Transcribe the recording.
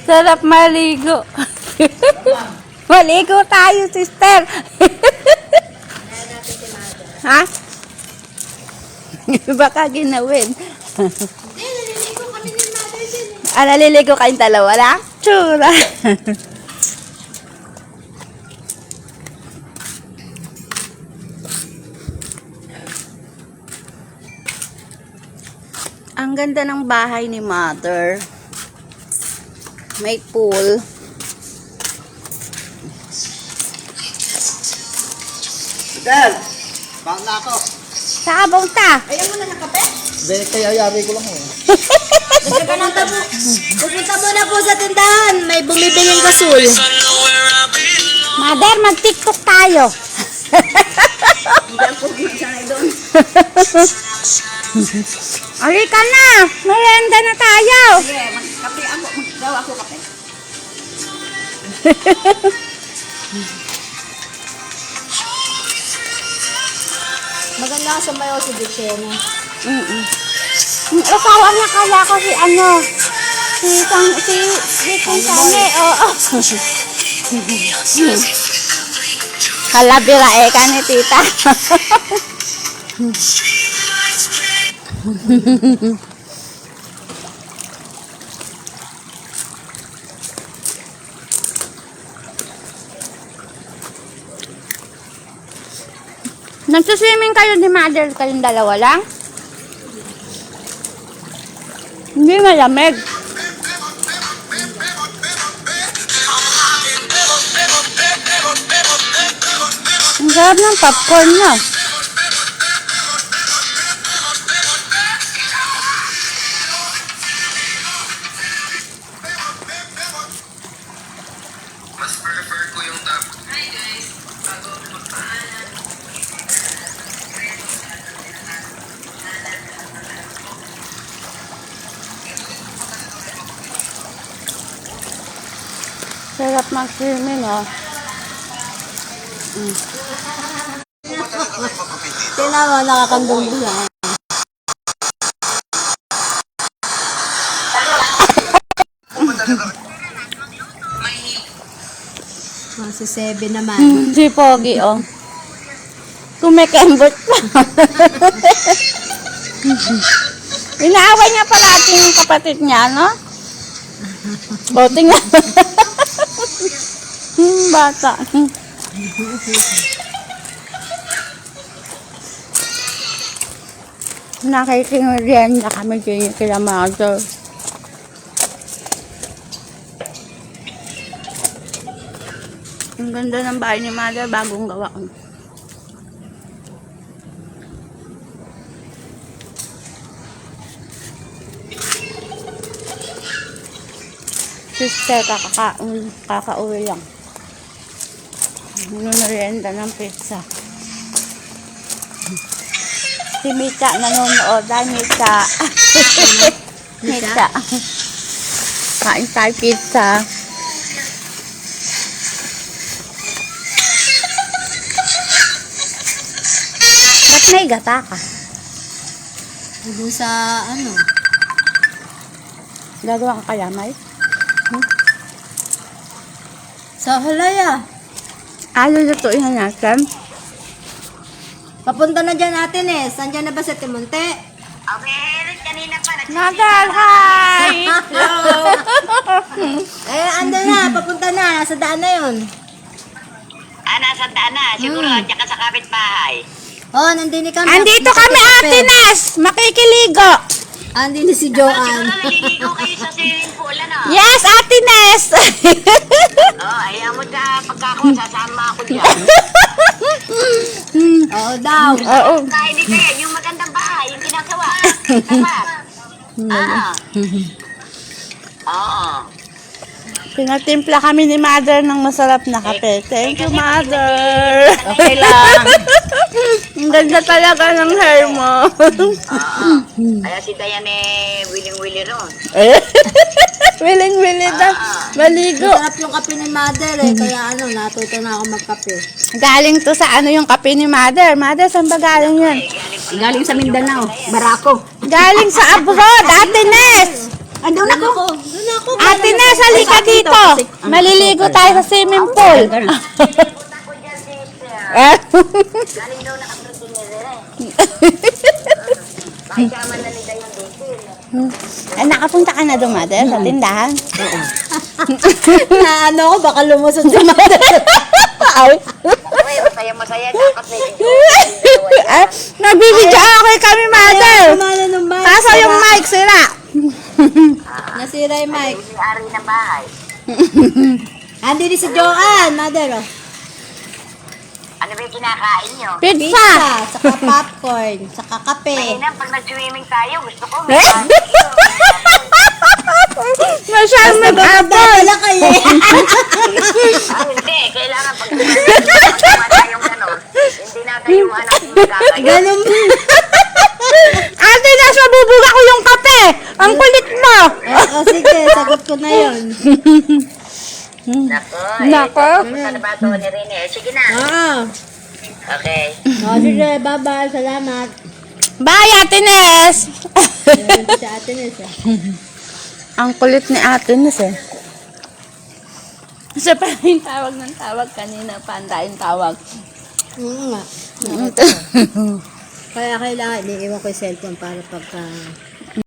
Sarap maligo. Maligo tayo, sister. Ha? Baka ginawin. Naliligo kami ni mother din. Naliligo kayong dalawa lang? Tsura. Ang ganda ng bahay ni mother. May pool. Dad, bakit na ako? Saan ka punta? Ayaw mo na ng kape? Hindi, kaya ayabi ko lang eh. Pupunta muna po sa tindahan. May bumibiling gasol. Mother, mag-tiktok tayo. Hindi ako magsanay doon. Alika na. Merenda na tayo. Sige, magkape ako. Maggawa ako kape. Maganda ka sa mayo si Dichena. Asawa niya kaya ko si Kang Sane. Oo. Kalabira ka ni tita. Nagsiswimming kayo ni mother, kayong dalawa lang? Hindi malamig. Ang sarap ng popcorn niya. Mas prefer ko yung tap. Hi guys, bago ako magpaalam. Sarap mag-swimming, oh. Tingnan mo, nakakandong bula. Si 7 naman. Si Pogi, oh. Kumekembot pa. Inaaway niya palagi yung kapatid niya, no? O, tingnan. Bata. Nakikingerian na kami kila mother. Ang ganda ng bahay ni mother, bagong gawa. Sister, kakauwi lang. Nunorienda ng pizza. Si Mika nanonood. Ay, Mika. Mika. Kain tayo pizza. Ba't may gata ka? Doon sa ano? Gagawa ka kaya, May? Sa Halaya. Lulutuin na natin. Papunta na dyan natin eh. Saan dyan na ba sa Timonte? Okay, kanina pa. Mother, hi! Ando na. Papunta na. Nasa daan na yun. Nasa daan na. Siguro, tsaka sa kapitbahay. Oh, nandini kami. Andito kami, Ate Nes! Makikiligo! Andini si Siguro, Joanne. naliligo kayo sa swimming pool, ano? Yes, Ate Nes! Ayaw mo sa pagkako, sasama ako dyan. Oo daw. Oo. Kahit hindi kayo, yung magandang bahay, yung ginagawa. Dapat. Oo. Pinatimpla kami ni Mother ng masarap na kape. Thank you, Mother! Okay lang. Ang ganda talaga ng hair mo. Kaya si Dayan willing-willing ron. Willing-willing na maligo. Masarap yung kape ni Mother eh. Kaya ano, natuto na ako magkape. Galing to sa yung kape ni Mother. Mother, saan ba galing yan? Galing sa Mindanao. Barako. Galing sa abroad, Ate Nes! Andun ako. Doon ako. Ate Nes, halika dito. Maliligo tayo sa swimming pool. Galing daw nakaprotein niya rin eh. Pakisama na nila yung dito. Ay, nakapunta ka na doon, mother, sa tindahan? Na ano ko, baka lumusot sa mata. Ay, Uy, masaya-masaya. Dapat may ay, nagbibidyo okay kami, mother. Kumala ng mic. Kaso yung mic sira. Nasira yung mic. may-ari ng bahay. Andi din si Joanne, mother. Oh. Ano ba yung kinakain nyo? Pizza. Pizza, saka popcorn, saka kape. Mainam, pag nag-swimming tayo, gusto ko Eh? Masyal mag-apple. Wala kayo. Hindi, kailangan pag tayong gano'n, hindi natin yung anak yung magkakayo. Ganun. Ate Nes, mabubuga ko yung kape. Ang kulit mo. Oo, sige, sagot ko na yun. Nako, Nako. Punta na ba ito ni Rene? Sige na. Oo. Okay. O, sige, bye-bye. Salamat. Bye, Ate Nes. Yan si Ate Nes. Ang kulit ni Ate Nes eh. Siya pa yung tawag ng tawag kanina. Panda yung tawag. Oo nga. Kaya kailangan, iniiwan ko yung cellphone para pagka